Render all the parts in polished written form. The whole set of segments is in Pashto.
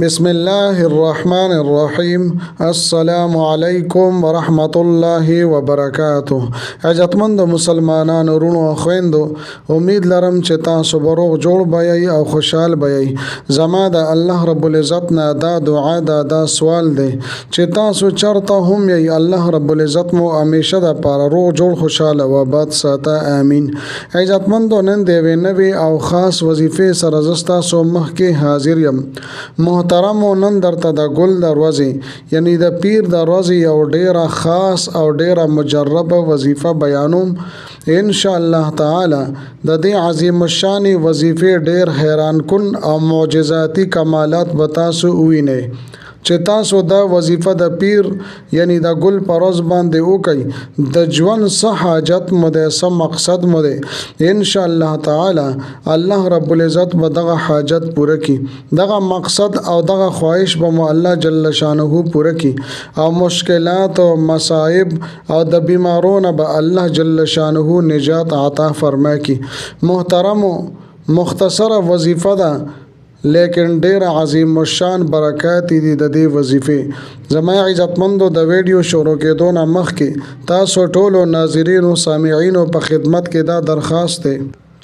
بسم الله الرحمن الرحیم. السلام علیکم ورحمت الله وبرکاته. عزتمند مسلمانانو ورونو او خويندو، امید لرم چې تاسو به روغ جوړ بئ او خوشحال بئ. زما د الله رب العزت نه دا دعا دا سوال دی چې تاسو چرته هم یې الله رب العزت مو همیشه د پاره روغ جوړ خوشاله و آباد ساته. امین. عزتمندو، نن د یوې نوې او خاص وظیفې سره زه ستاسو مخکې حاضر یم. محترمو، نن درته د ګل د ورځې یعنی د پیر د ورځې یو ډیره خاص او ډیره مجربه وظیفه بیانوم. ان شاء الله تعالی د دې عظیم الشان وظیفې ډیر حیران کن او معجزاتی کمالات به تاسو ووینئ چې تاسو دا وظیفه د پیر یعنی د ګل پر ورځ باندې وکئ. د ژوند څه حاجت مو دی، څه مقصد مو دی، ان شاء الله تعالی الله رب العزت به دغه حاجت پوره کړي. دغه مقصد او دغه خواهش به مو الله جل شانه پوره کړي او مشکلات او مصائب او د بیمارونو به الله جل شانه نجات عطا فرمایي کړي. محترمو، مختصره وظیفه ده لیکن ډیر عظیم الشان برکات دي د دې وظیفې. زما عزتمندو، د ویډیو شروع کېدو نه مخکې تاسو ټولو ناظرینو سامعینو په خدمت کې دا درخواست دی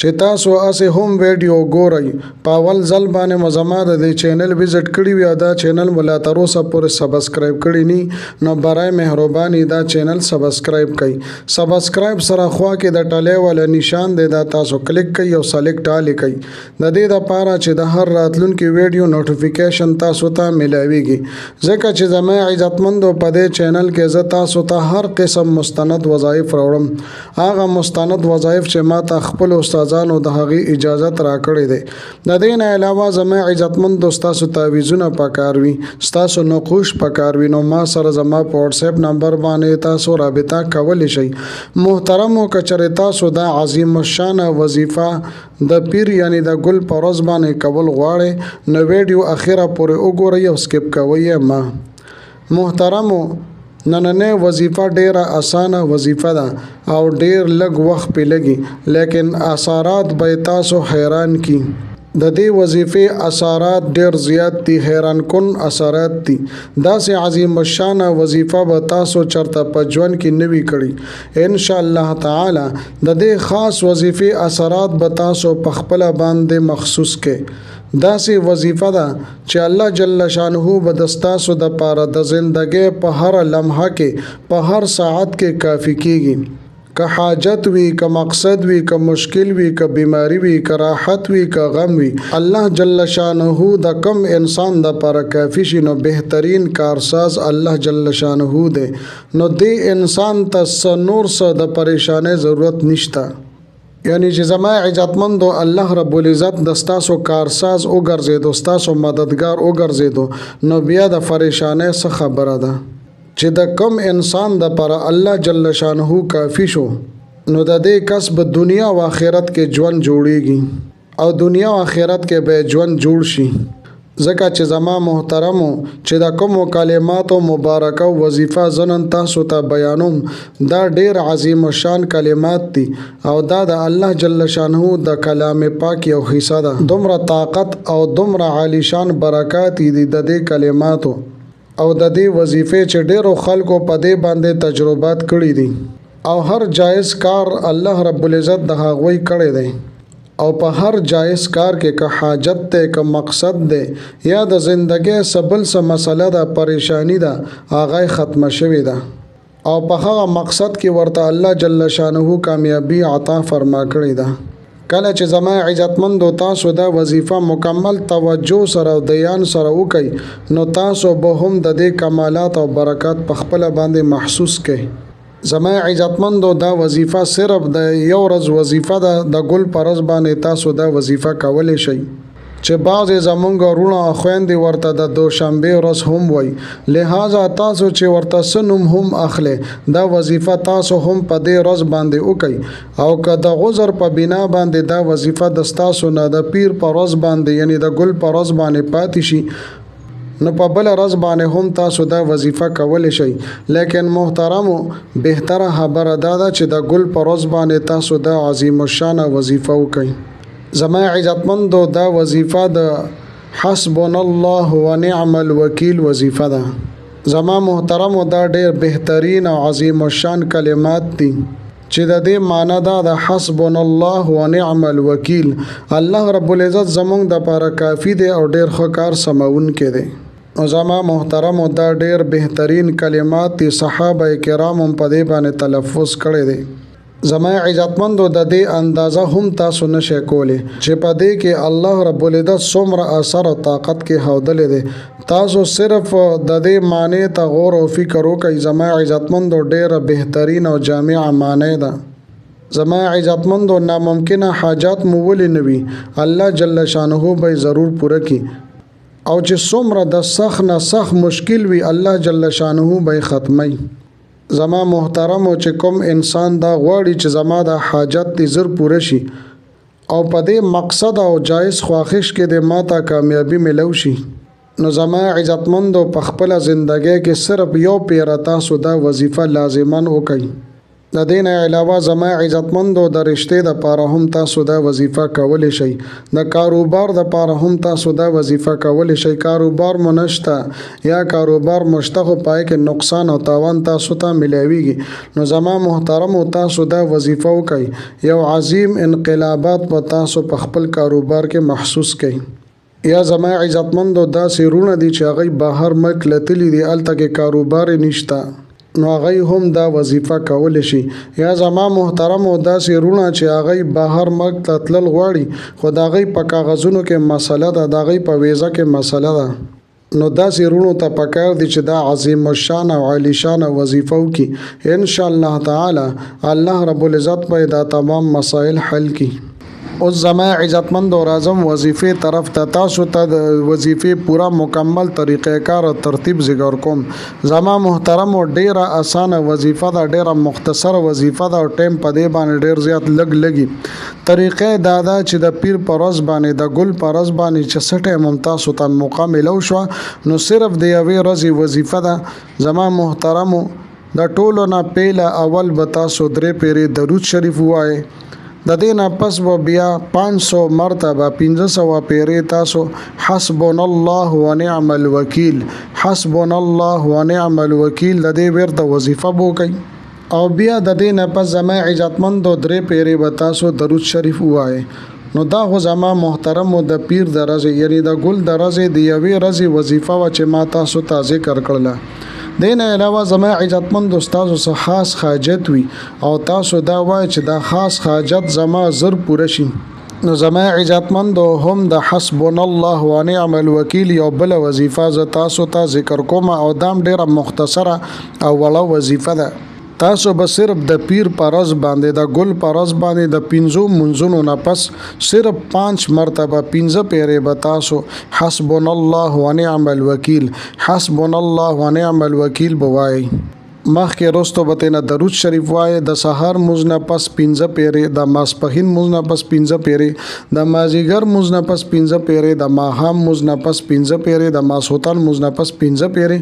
چې تاسو اسه هم ویډیو ګورئ. په اول ځل باندې مو زما د دې چینل وزټ کړی وي او دا چینل ملا تر اوسه پورې سبسکرایب کړی نی، نو برای مهرباني دا چینل سبسکرایب کړئ. سبسکرایب سره خوا کې د ټاله ولا نشان دی، دا تاسو کلیک کړئ او سلیکټ آل کړئ د دې لپاره چې د هر راتلونکي ویډیو نوټیفیکیشن تاسو ته ملاويږي. ځکه چې زما عزتمندو په دې چینل کې زه تاسو ته هر قسم مستند وظایف راوړم. هغه مستند وظایف چې ما ته خپل ځانو د هغې اجازت را کړی دی. د دې نه علاوه زما عزتمندو ستاسو تعویذونه پکار وي، ستاسو نقوش پکار وي، نو ما سره زما په واتس اپ نمبر باندې تاسو رابطه کولی شئ. محترمو، که چېرې تاسو دا عظیم الشان وظیفه د پیر یعنی د ګل په ورځ باندې کول غواړئ، نو ویډیو اخره پورې وګورئ او سکپ کوئ ما. محترمو، نننې وظیفه ډیره اسانه وظیفه ده او ډیر لږ وخت پې لګي، لیکن اثرات به تاسو حیران کی. د دې وظیفې اثرات ډیر زیات دي، حیران کن اثرات دي. داسې عظیم الشان وظیفه به تاسو چرته په ژوند کې نوي کړي. ان شاء الله تعالی د دې خاص وظیفې اثرات به تاسو په خپل باندې مخصوص کې. داسې وظیفه ده چې الله جل شانه به د ستاسو د پاره د زندګۍ په هر لمحه کې په هر ساعت کې کافی کیږي. که حاجت وي، که مقصد وي، که مشکل وي، که بیماری وي، که راحت وي، که غم وي، الله جل شانه د کم انسان د پاره کافی شي، نو بهترین کارساز الله جل شانه دی. نو دې انسان ته نور څه د پریشانۍ ضرورت نشته. یعنی چې زما عزتمندو الله رب العزت د ستاسو کارساز وګرځېدو، ستاسو مددگار وګرځېدو، نو بیا د پریشانۍ څه خبره ده چې د کم انسان د پر الله جل شانه کافی شو، نو د دې کسب دنیا او آخرت کې ژوند جوړیږي او دنیا او آخرت کې به ژوند جوړ شي. ځکه چې زما محترمو چې د کوم کلماتو مبارکه وظیفه زنن تاسو ته بیانوم، دا ډیر عظیم الشان کلمات دي او دا د الله جل شانه د کلام پاک یو حصہ ده. دومره طاقت او دومره عالی شان برکات دي د دې کلماتو او د دې وظیفې چې ډیرو خلکو په دې باندې تجربات کړي دي او هر جایز کار الله رب العزت د هغوی کړی دی او په هر جایز کار کې که حاجت ده، که مقصد ده، یا د زندګۍ سبل څه مسله ده، پریشانی ده، هغه ختمه شوې ده او په هغه مقصد کې ورته الله جل شانه کامیابی عطا فرما کړې ده. کله چې زما عزتمندو تاسو دا وظیفه مکمل توجه سره او دیان سره وکئ، نو تاسو به هم د دې کمالات او برکات په خپل باندې محسوس کړئ. زما عزتمندو، دا وظیفه صرف د یو ورځ وظیفه ده. د ګل پر ورځ باندې تاسو دا وظیفه کولی شئ چې بعضې زمونږ وروڼه او خویندې ورته د دوشنبې ورځ هم وایي. لہذا تاسو چې ورته څه نوم هم اخلئ، دا وظیفه تاسو هم په دې ورځ باندې وکئ او که د عذر په بنا باندې دا وظیفه د ستاسو نه د پیر په ورځ باندې یعنی د ګل په ورځ باندې پاتې شي، نو په بل ورځ باندې هم تاسو دا وظیفه کولی شئ. لیکن محترمو، بهتره خبره دا ده چې د ګل په ورځ باندې تاسو دا عظیم الشان وظیفه وکئ. زما عزتمندو، دا وظیفه د حسبنا الله ونعم الوکیل وظیفه ده. زما محترم دا ډیر بهترین او عظیم الشان کلمات دي چې د دې معنی دا د حسبنا الله ونعم الوکیل. الله رب العزت زمونږ د لپاره کافی دی او ډیر ښه کار سمون کې دی. او زما محترم دا ډیر بهترین کلمات دي، صحابه کرام هم په دې باندې تلفظ کړي دي. زما عزتمندو د دې اندازه هم تاسو نشئ کولی چې په دې کې الله رب العزت څومره اثر او طاقت کې هودلې دی. تاسو صرف د دې معنی ته غور او فکر وکړئ. زما عزتمندو ډیره بهترین او جامع معنی ده. زما عزتمندو ناممکنه حاجات مو ولې نه وي، الله جل شانه به ضرور پوره کړي. او چې څومره د سخت نه سخت مشکل وي الله جل شانه به ختمي. زما محترم چې کوم انسان دا غواړي چې زما د حاجت دې زر پوره شي او په دې مقصد او جایز خواهش کې د ماته کامیابی ملو شي، نو زما عزتمندو په خپل ژوندۍ کې صرف یو پیر تاسو دا وظیفه لازمان وکړئ. د دین علاوه زما عزتمندو د رشتې د پاره هم تاسو دا وظیفه کولی شئ. د کاروبار د پاره هم تاسو دا وظیفه کولی شئ. کاروبار مو نشته یا کاروبار مشته خو پای کې نقصان او تاوان تاسو ته ملاویږي، نو زما محترم تاسو دا وظیفه وکړئ. یو عظیم انقلابات په تاسو په خپل کاروبار کې محسوس کړئ. یا زما عزتمندو دا سیرونه دي چې هغه بهر ملک لتلی دي، الته کې کاروبار نشته، نو هغه هم دا وظیفه کولی شي. یا زما محترم دا سیرونه چې هغه بهر ملک ته تلل غواړي خو د هغې په کاغذونو کې مسله ده، د هغې په ویزه کې مسله ده، نو دا سیرونو ته پکار دي چې دا عظیم الشان او عالی شان وظیفه وکړي. ان شاء الله تعالی الله رب العزت به دا تمام مسائل حل کړي. اوس زما عزتمند او راځم وظیفې طرف ته. تاسو ته د وظیفې پورا مکمل طریقې کار او ترتیب ذکر کوم. زما محترم او ډیره اسانه وظیفه ده، ډیره مختصر وظیفه ده او ټیم په دې باندې ډیر زیات لګي. طریقې دا ده چې د پیر پرز باندې د ګل پرز باندې چې سټه ممتاز ته موقع ملو شو، نو صرف د یوې ورځې وظیفه ده. زما محترم د ټولو نه پیله اول به تاسو 3 پیری درود شریف وایي. د دې نه پس به بیا 500 مرتبه 1500 پیری تاسو حسبنا الله ونعم الوکیل، حسبنا الله ونعم الوکیل د دې ورته وظیفه وکړئ. او بیا د دې نه پس زما عزتمندو 3 پیری به تاسو درود شریف وایي. نو دا خو زما محترم د پیر د ورځې یعنی د ګل د ورځې د یوې ورځې وظیفه و چې ما تاسو ته ذکر کړله. دین علاوه زما عزتمند استادو سره خاص حاجت وي او تاسو دا وای چې دا خاص حاجت زما زر پوره شي، نو زما عزتمند هم د حسبنا الله ونعم الوکیل یو بل وظیفه ز تاسو ته ذکر کوم او دام ډیره مختصره او وړه وظیفه ده. تاسو به صرف د پیر پرز باندې د ګل پرز باندې د 5 منځونو نه پس صرف 5 مرتبه 15 پیری به تاسو حسبنا الله ونعم الوکیل، حسبنا الله ونعم الوکیل بوای. مخکې رستو به تینا درود شریف وایي. د سحر مونځ نه پس 15 پیری، د ماسپښین مونځ نه پس 15 پیری، د مازیګر مونځ نه پس 15 پیری، د ماښام مونځ نه پس 15 پیری، د ماسخوتن مونځ نه پس 15 پیری.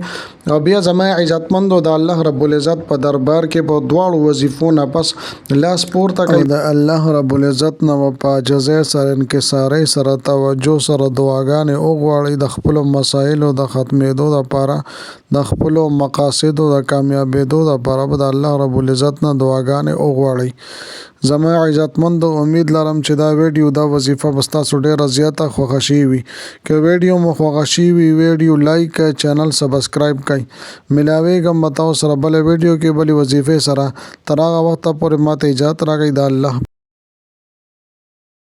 او بیا زما عزتمندو د الله رب العزت په دربار کې په دواړو وظیفو نه پس لاس پورته کوي. د الله رب العزت نه په عاجزۍ سره انکسارۍ سره توجه سره دعاګانې وغواړئ د خپلو مسایلو د ختمېدو لپاره، د خپلو مقاصدو د کامیابۍ بدو د لپاره به د الله رب العزت نه دعاګانې وغواړئ. زما عزتمندو امید لرم چې دا ویډیو دا وظیفه به ستاسو ډیره زیاته خوښه شوې وي. که ویډیو مو خوښه شوې وي ویډیو لایک کړئ، چینل سبسکرایب کړئ. ملاویږم به تاسو سره بله ویډیو کې بلې وظیفې سره. تر هغه وخته پورې ماته اجازت راکړئ. د الله